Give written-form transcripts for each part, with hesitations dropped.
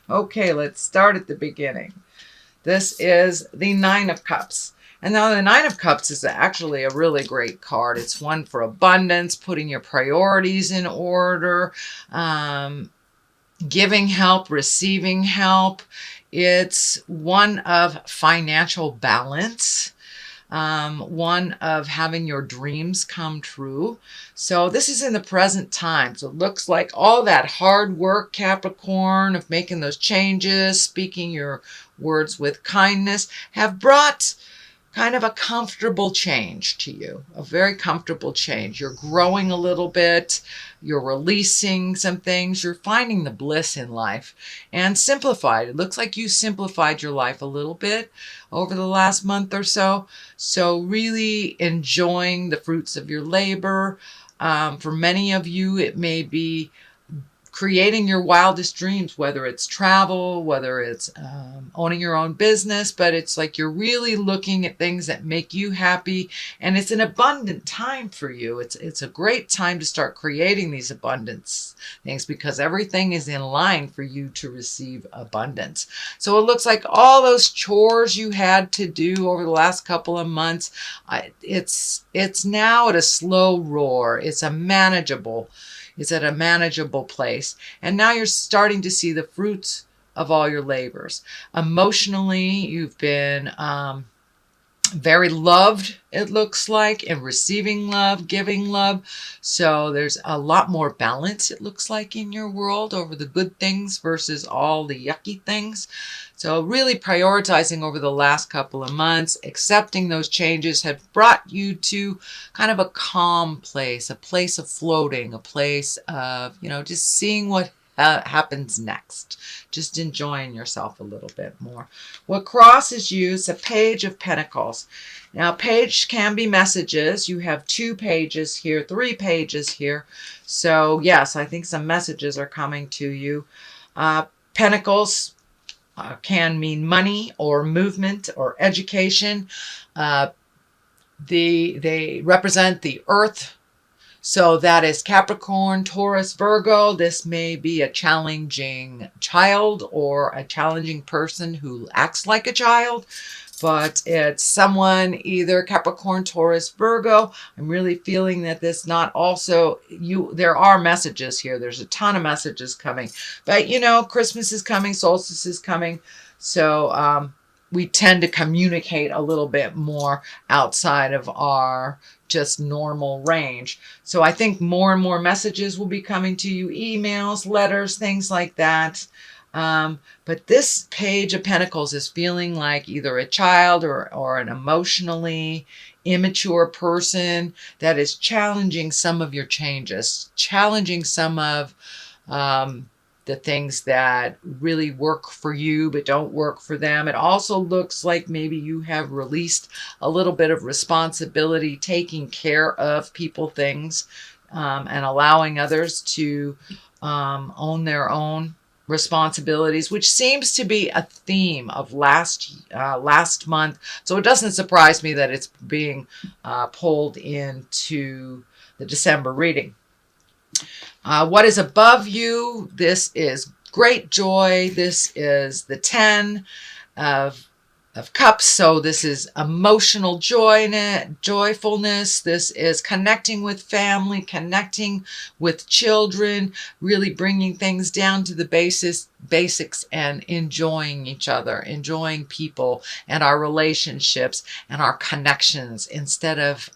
Okay, let's start at the beginning. This is the Nine of Cups. And now the Nine of Cups is actually a really great card. It's one for abundance, putting your priorities in order, um, giving help, receiving help. It's one of financial balance, one of having your dreams come true. So this is in the present time. So it looks like all that hard work, Capricorn, of making those changes, speaking your words with kindness, have brought kind of a comfortable change to you, a very comfortable change. You're growing a little bit, you're releasing some things, you're finding the bliss in life and simplified. It looks like you simplified your life a little bit over the last month or so. So really enjoying the fruits of your labor. For many of you, it may be creating your wildest dreams, whether it's travel, whether it's owning your own business, but it's like you're really looking at things that make you happy, and it's an abundant time for you. It's a great time to start creating these abundance things because everything is in line for you to receive abundance. So it looks like all those chores you had to do over the last couple of months, it's now at a slow roar. It's at a manageable place. And now you're starting to see the fruits of all your labors. Emotionally, you've been very loved, it looks like, and receiving love, giving love. So there's a lot more balance, it looks like, in your world over the good things versus all the yucky things. So really prioritizing over the last couple of months, accepting those changes have brought you to kind of a calm place, a place of floating, a place of, just seeing what happens next. Just enjoying yourself a little bit more. What crosses you is a Page of Pentacles. Now, page can be messages. You have 2 pages here, 3 pages here. So, yes, I think some messages are coming to you. Pentacles can mean money or movement or education. They represent the earth. So that is Capricorn, Taurus, Virgo. This may be a challenging child or a challenging person who acts like a child, but it's someone either Capricorn, Taurus, Virgo. I'm really feeling that this not also there are messages here. There's a ton of messages coming, but Christmas is coming, solstice is coming. So, we tend to communicate a little bit more outside of our just normal range. So I think more and more messages will be coming to you, emails, letters, things like that. But this Page of Pentacles is feeling like either a child or an emotionally immature person that is challenging some of your changes, challenging some of the things that really work for you but don't work for them. It also looks like maybe you have released a little bit of responsibility, taking care of people, things, and allowing others to own their own responsibilities, which seems to be a theme of last month. So it doesn't surprise me that it's being pulled into the December reading. What is above you? This is great joy. This is the 10 of cups. So this is emotional joyfulness. This is connecting with family, connecting with children, really bringing things down to the basics and enjoying each other, enjoying people and our relationships and our connections instead of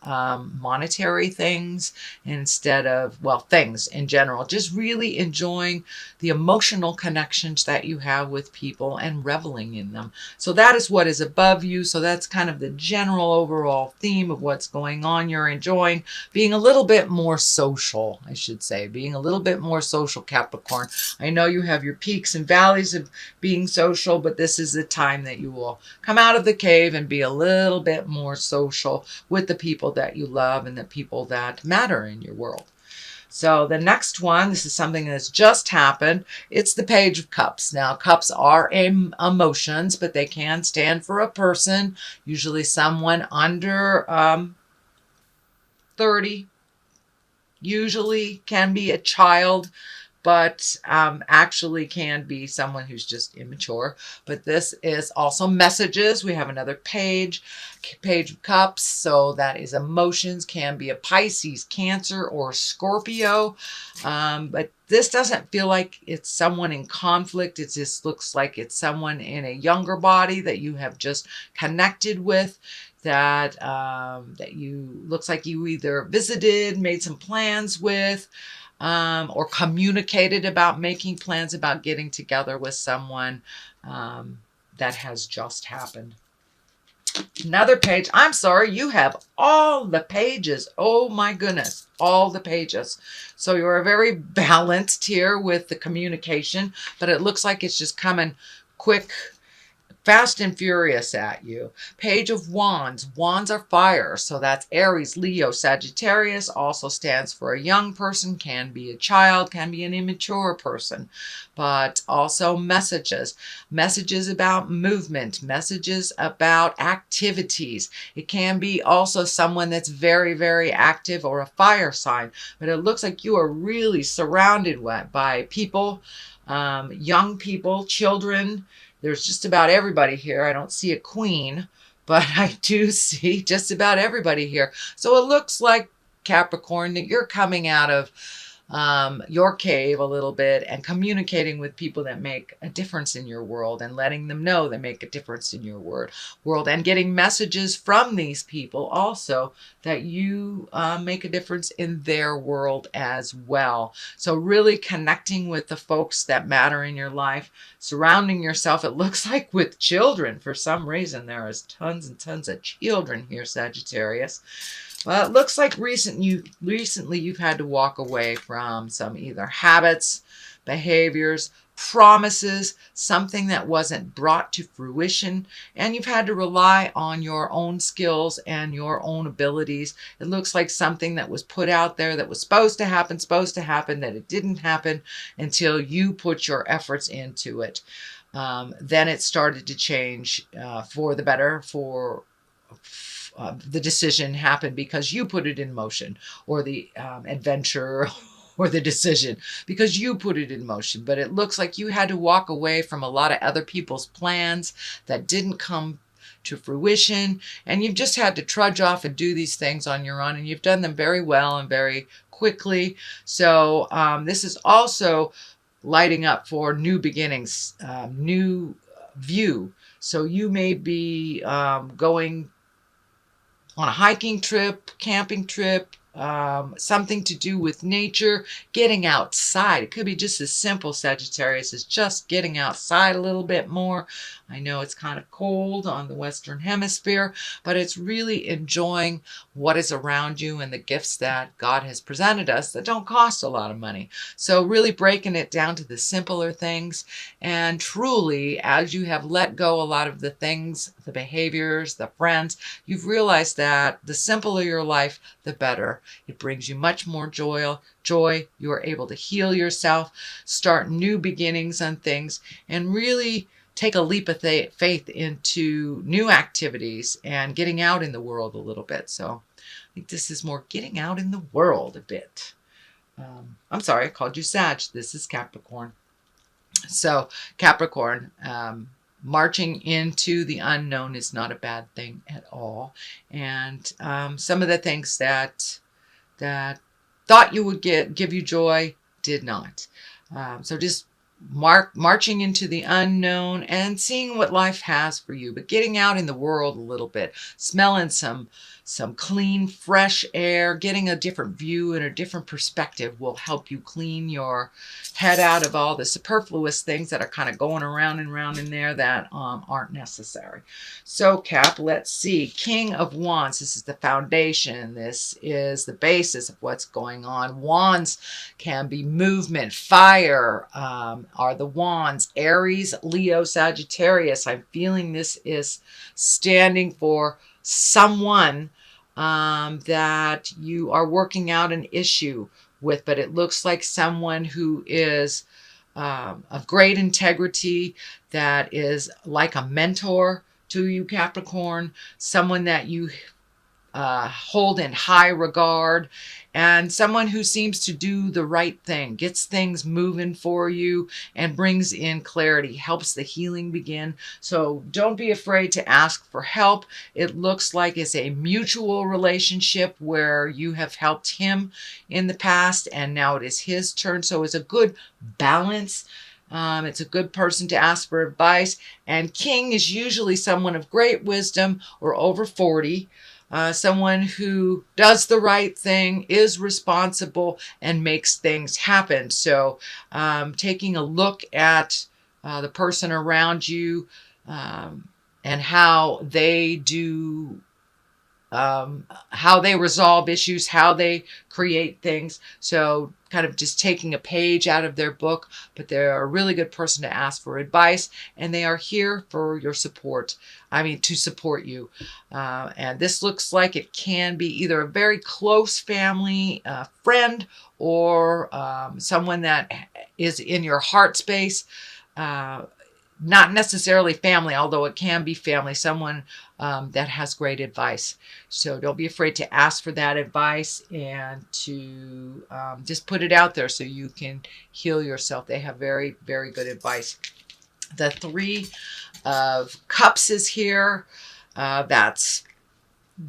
monetary things, instead of, things in general. Just really enjoying the emotional connections that you have with people and reveling in them. So that is what is above you. So that's kind of the general overall theme of what's going on. You're enjoying being a little bit more social, I should say, being a little bit more social, Capricorn. I know you have your peaks and valleys of being social, but this is the time that you will come out of the cave and be a little bit more social with the people that you love and the people that matter in your world. So the next one, this is something that's just happened. It's the Page of Cups. Now, cups are emotions, but they can stand for a person, usually someone under 30, usually can be a child, but actually can be someone who's just immature. But this is also messages. We have another page of cups. So that is emotions, can be a Pisces, Cancer, or Scorpio. But this doesn't feel like it's someone in conflict. It just looks like it's someone in a younger body that you have just connected with, that you looks like you either visited, made some plans with, or communicated about making plans about getting together with someone that has just happened. Another page. I'm sorry, you have all the pages. Oh my goodness, all the pages. So you're very balanced here with the communication, but it looks like it's just coming quick, fast and furious at you. Page of Wands. Wands are fire. So that's Aries, Leo, Sagittarius. Also stands for a young person. Can be a child. Can be an immature person. But also messages. Messages about movement. Messages about activities. It can be also someone that's very, very active or a fire sign. But it looks like you are really surrounded by people, young people, children. There's just about everybody here. I don't see a queen, but I do see just about everybody here. So it looks like, Capricorn, that you're coming out of your cave a little bit and communicating with people that make a difference in your world and letting them know they make a difference in your world, and getting messages from these people also that you make a difference in their world as well. So really connecting with the folks that matter in your life, surrounding yourself, it looks like, with children. For some reason, there is tons and tons of children here, Sagittarius. Well, it looks like recently you've had to walk away from some either habits, behaviors, promises, something that wasn't brought to fruition, and you've had to rely on your own skills and your own abilities. It looks like something that was put out there that was supposed to happen, that it didn't happen until you put your efforts into it. Then it started to change for the better, the decision happened because you put it in motion, or the adventure or the decision because you put it in motion. But it looks like you had to walk away from a lot of other people's plans that didn't come to fruition, and you've just had to trudge off and do these things on your own, and you've done them very well and very quickly. So this is also lighting up for new beginnings, new view. So you may be going on a hiking trip, camping trip, something to do with nature, getting outside. It could be just as simple, Sagittarius, as just getting outside a little bit more. I know it's kind of cold on the Western Hemisphere, but it's really enjoying what is around you and the gifts that God has presented us that don't cost a lot of money. So really breaking it down to the simpler things. And truly, as you have let go a lot of the things, the behaviors, the friends, you've realized that the simpler your life, the better. It brings you much more joy. You are able to heal yourself, start new beginnings on things, and really take a leap of faith into new activities and getting out in the world a little bit. So I think this is more getting out in the world a bit. I'm sorry, I called you Sag. This is Capricorn. So Capricorn, marching into the unknown is not a bad thing at all. And some of the things that thought you would give you joy did not. So just marching into the unknown and seeing what life has for you, but getting out in the world a little bit, smelling some clean, fresh air, getting a different view and a different perspective will help you clean your head out of all the superfluous things that are kind of going around and around in there that aren't necessary. So Cap, let's see. King of Wands. This is the foundation. This is the basis of what's going on. Wands can be movement. Fire are the wands. Aries, Leo, Sagittarius. I'm feeling this is standing for someone that you are working out an issue with, but it looks like someone who is of great integrity, that is like a mentor to you, Capricorn, someone that you hold in high regard, and someone who seems to do the right thing, gets things moving for you and brings in clarity, helps the healing begin. So don't be afraid to ask for help. It looks like it's a mutual relationship where you have helped him in the past and now it is his turn. So it's a good balance. It's a good person to ask for advice. And King is usually someone of great wisdom or over 40. Someone who does the right thing, is responsible, and makes things happen. So taking a look at the person around you and how they do how they resolve issues, how they create things. So kind of just taking a page out of their book, but they're a really good person to ask for advice, and they are here for your support. I mean, to support you. And this looks like it can be either a very close family friend or someone that is in your heart space. Not necessarily family, although it can be family, someone that has great advice. So don't be afraid to ask for that advice and to just put it out there so you can heal yourself. They have very, very good advice. The Three of Cups is here. That's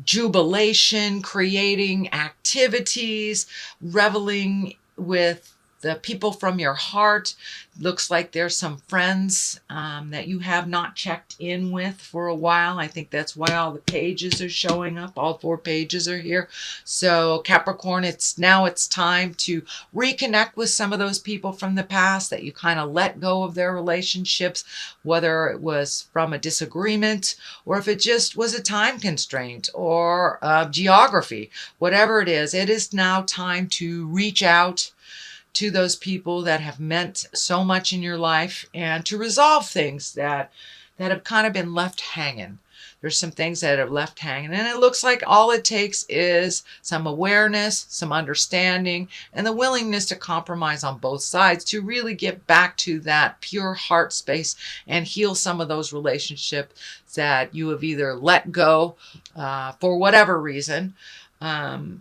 jubilation, creating activities, reveling with the people from your heart. Looks like there's some friends that you have not checked in with for a while. I think that's why all the pages are showing up. All 4 pages are here. So Capricorn, it's time to reconnect with some of those people from the past that you kind of let go of their relationships, whether it was from a disagreement or if it just was a time constraint or geography. Whatever it is now time to reach out to those people that have meant so much in your life and to resolve things that have kind of been left hanging. There's some things that have left hanging, and it looks like all it takes is some awareness, some understanding, and the willingness to compromise on both sides to really get back to that pure heart space and heal some of those relationships that you have either let go for whatever reason,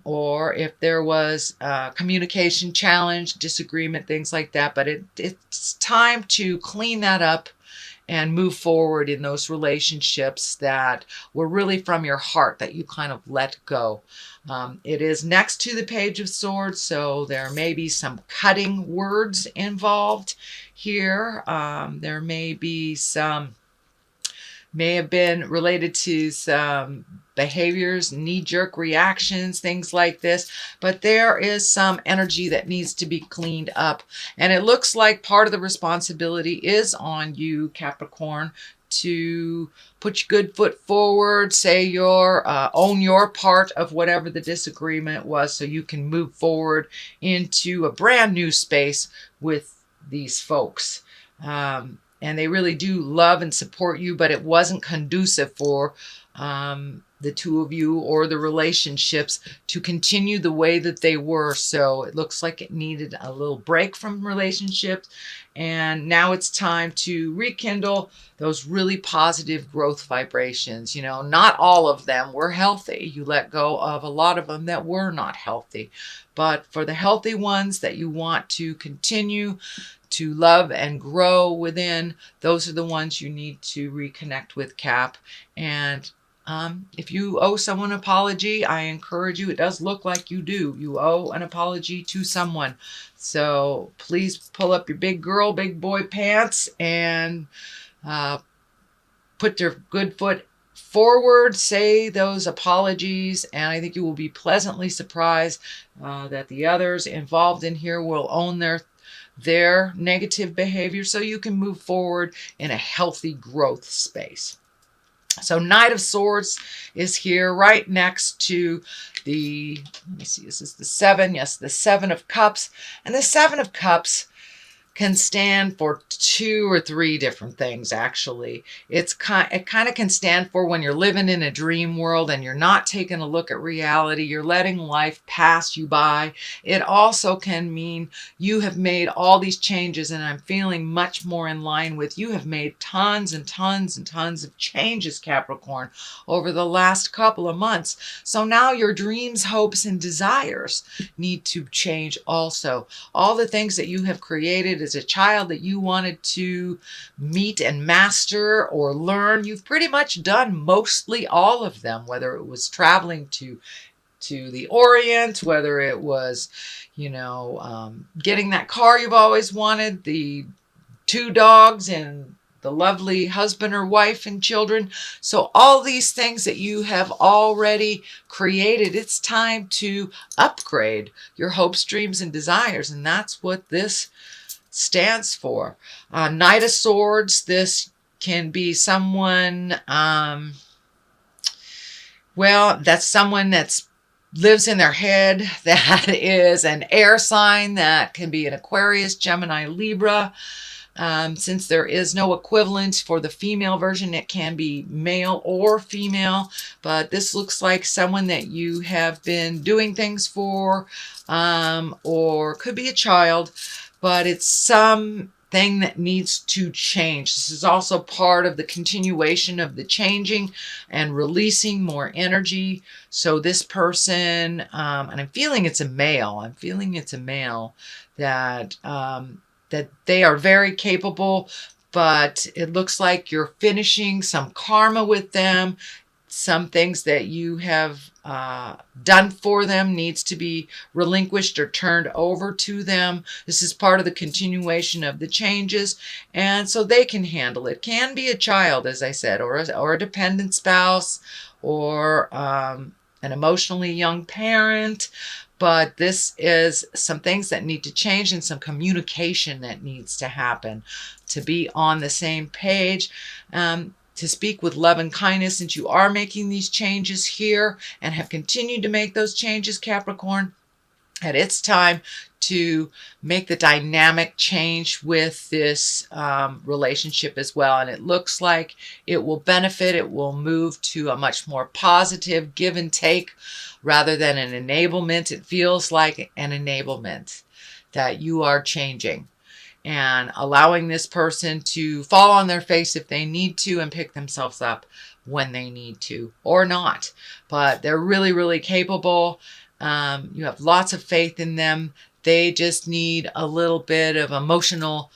or if there was a communication challenge, disagreement, things like that. But it's time to clean that up and move forward in those relationships that were really from your heart that you kind of let go. It is next to the Page of Swords, so there may be some cutting words involved here. There may be may have been related to some behaviors, knee-jerk reactions, things like this. But there is some energy that needs to be cleaned up. And it looks like part of the responsibility is on you, Capricorn, to put your good foot forward, say own your part of whatever the disagreement was, so you can move forward into a brand new space with these folks. And they really do love and support you, but it wasn't conducive for the two of you or the relationships to continue the way that they were. So it looks like it needed a little break from relationships. And now it's time to rekindle those really positive growth vibrations. You know, not all of them were healthy. You let go of a lot of them that were not healthy. But for the healthy ones that you want to continue to love and grow within, those are the ones you need to reconnect with, Cap. And if you owe someone an apology, I encourage you, it does look like you do. You owe an apology to someone. So please pull up your big girl, big boy pants and put your good foot forward, say those apologies, and I think you will be pleasantly surprised that the others involved in here will own their negative behavior so you can move forward in a healthy growth space. So Knight of Swords is here right next to let me see, this is the 7. Yes, the 7 of Cups. And the 7 of Cups can stand for 2 or 3 different things, actually. It kind of can stand for when you're living in a dream world and you're not taking a look at reality. You're letting life pass you by. It also can mean you have made all these changes, and I'm feeling much more in line with you have made tons and tons and tons of changes, Capricorn, over the last couple of months. So now your dreams, hopes, and desires need to change also. All the things that you have created as a child that you wanted to meet and master or learn, you've pretty much done mostly all of them, whether it was traveling to the Orient, whether it was, getting that car you've always wanted, the 2 dogs and the lovely husband or wife and children. So all these things that you have already created, it's time to upgrade your hopes, dreams, and desires. And that's what this stands for. Knight of Swords, this can be someone, that's someone that's lives in their head, that is an air sign, that can be an Aquarius, Gemini, Libra. Since there is no equivalent for the female version, it can be male or female, but this looks like someone that you have been doing things for, or could be a child, but it's something that needs to change. This is also part of the continuation of the changing and releasing more energy. So this person, and I'm feeling it's a male, that they are very capable, but it looks like you're finishing some karma with them. Some things that you have done for them needs to be relinquished or turned over to them. This is part of the continuation of the changes, and so they can handle it. Can be a child, as I said, or a dependent spouse, or an emotionally young parent. But this is some things that need to change and some communication that needs to happen to be on the same page, to speak with love and kindness, since you are making these changes here and have continued to make those changes, Capricorn. And it's time to make the dynamic change with this relationship as well. And it looks like it will benefit. It will move to a much more positive give and take rather than an enablement. It feels like an enablement that you are changing and allowing this person to fall on their face if they need to and pick themselves up when they need to, or not. But they're really, really capable. You have lots of faith in them. They just need a little bit of emotional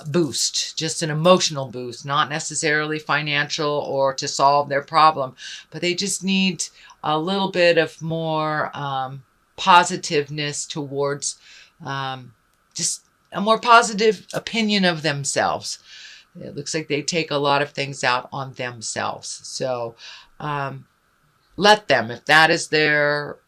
boost, just an emotional boost, not necessarily financial or to solve their problem, but they just need a little bit of more positiveness towards just a more positive opinion of themselves. It looks like they take a lot of things out on themselves. So let them, if that is their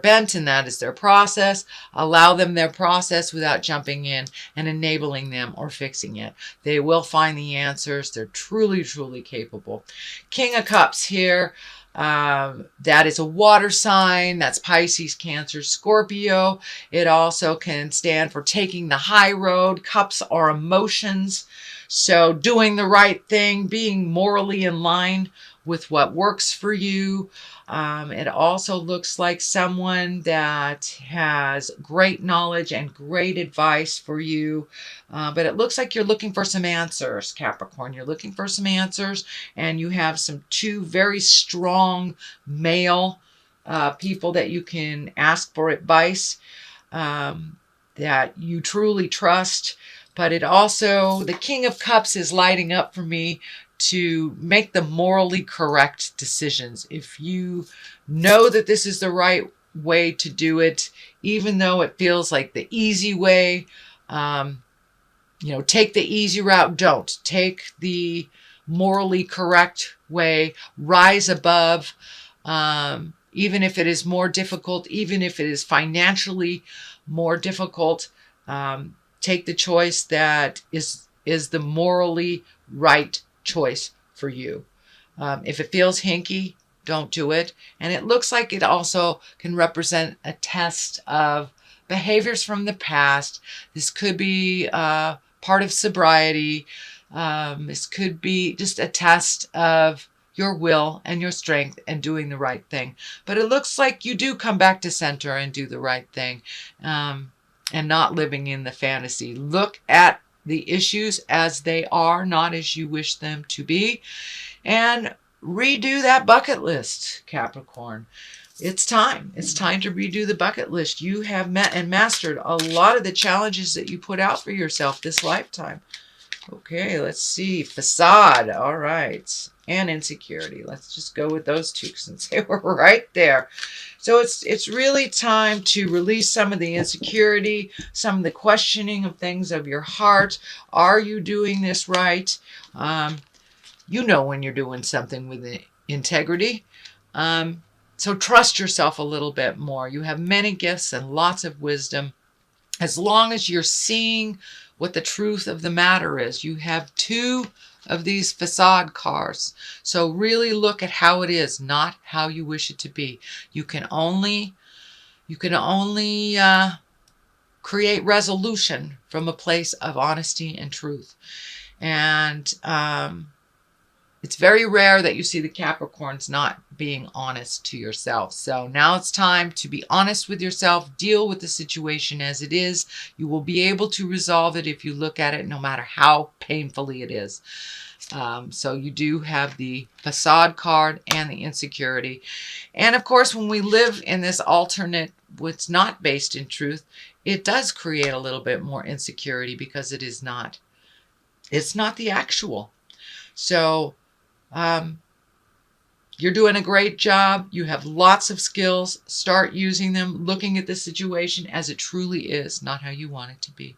bent and that is their process, allow them their process without jumping in and enabling them or fixing it. They will find the answers. They're truly, truly capable. King of Cups here. That is a water sign. That's Pisces, Cancer, Scorpio. It also can stand for taking the high road. Cups are emotions. So doing the right thing, being morally in line with what works for you. It also looks like someone that has great knowledge and great advice for you. But it looks like you're looking for some answers, Capricorn. You're looking for some answers, and you have two very strong male people that you can ask for advice, that you truly trust. But it also, the King of Cups is lighting up for me to make the morally correct decisions. If you know that this is the right way to do it, even though it feels like the easy way, take the easy route. Don't take the morally correct way. Rise above, even if it is more difficult, even if it is financially more difficult. Take the choice that is the morally right choice for you. If it feels hinky, don't do it. And it looks like it also can represent a test of behaviors from the past. This could be part of sobriety. This could be just a test of your will and your strength and doing the right thing. But it looks like you do come back to center and do the right thing, and not living in the fantasy. Look at the issues as they are, not as you wish them to be, and redo that bucket list, Capricorn. It's time. It's time to redo the bucket list. You have met and mastered a lot of the challenges that you put out for yourself this lifetime. Okay, let's see. Facade. All right. And insecurity. Let's just go with those two since they were right there. So it's really time to release some of the insecurity, some of the questioning of things of your heart. Are you doing this right? You know when you're doing something with integrity. So trust yourself a little bit more. You have many gifts and lots of wisdom. As long as you're seeing what the truth of the matter is. You have 2 of these facade cards. So really look at how it is, not how you wish it to be. You can only create resolution from a place of honesty and truth. And it's very rare that you see the Capricorns not being honest to yourself. So now it's time to be honest with yourself, deal with the situation as it is. You will be able to resolve it if you look at it, no matter how painfully it is. So you do have the facade card and the insecurity. And of course, when we live in this alternate, what's not based in truth, it does create a little bit more insecurity because it's not the actual. So you're doing a great job. You have lots of skills. Start using them, looking at the situation as it truly is, not how you want it to be.